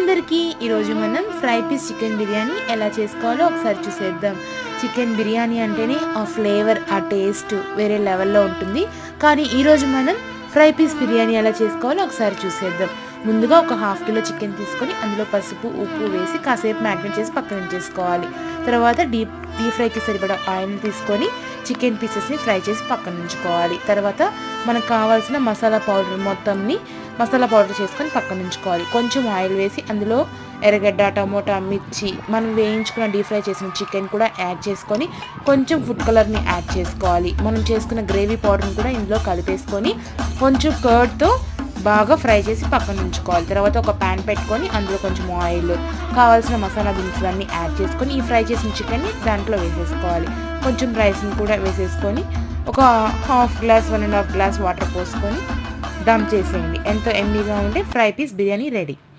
అందరికీ ఈరోజు మనం ఫ్రై పీస్ చికెన్ బిర్యానీ ఎలా చేసుకోవాలో ఒకసారి చూసేద్దాం. చికెన్ బిర్యానీ అంటేనే ఆ ఫ్లేవర్, ఆ టేస్ట్ వేరే లెవెల్లో ఉంటుంది. కానీ ఈరోజు మనం ఫ్రై పీస్ బిర్యానీ ఎలా చేసుకోవాలో ఒకసారి చూసేద్దాం. ముందుగా ఒక హాఫ్ కిలో చికెన్ తీసుకొని అందులో పసుపు, ఉప్పు వేసి కాసేపు మ్యాగ్నేట్ చేసి పక్కన ఉంచేసుకోవాలి. తర్వాత డీప్ ఫ్రైకి సరిపడా ఆయిల్ తీసుకొని చికెన్ పీసెస్ని ఫ్రై చేసి పక్కన ఉంచుకోవాలి. తర్వాత మనకు కావాల్సిన మసాలా పౌడర్ చేసుకొని పక్కన ఉంచుకోవాలి. కొంచెం ఆయిల్ వేసి అందులో ఎర్రగడ్డ, టమోటా, మిర్చి, మనం వేయించుకున్న డీప్ ఫ్రై చేసిన చికెన్ కూడా యాడ్ చేసుకొని కొంచెం ఫుడ్ కలర్ని యాడ్ చేసుకోవాలి. మనం చేసుకున్న గ్రేవీ పౌడర్ని కూడా ఇందులో కలిపేసుకొని కొంచెం కర్డ్తో బాగా ఫ్రై చేసి పక్కన ఉంచుకోవాలి. తర్వాత ఒక ప్యాన్ పెట్టుకొని అందులో కొంచెం ఆయిల్, కావాల్సిన మసాలా దినుసులన్నీ యాడ్ చేసుకొని ఈ ఫ్రై చేసిన చికెన్ని దాంట్లో వేసేసుకోవాలి. కొంచెం రైస్ని కూడా వేసేసుకొని ఒక హాఫ్ గ్లాస్, 1.5 గ్లాస్ వాటర్ పోసుకొని దమ్ చేసేయండి. ఎంతో ఎమ్మీగా ఉండే ఫ్రై పీస్ బిర్యానీ రెడీ.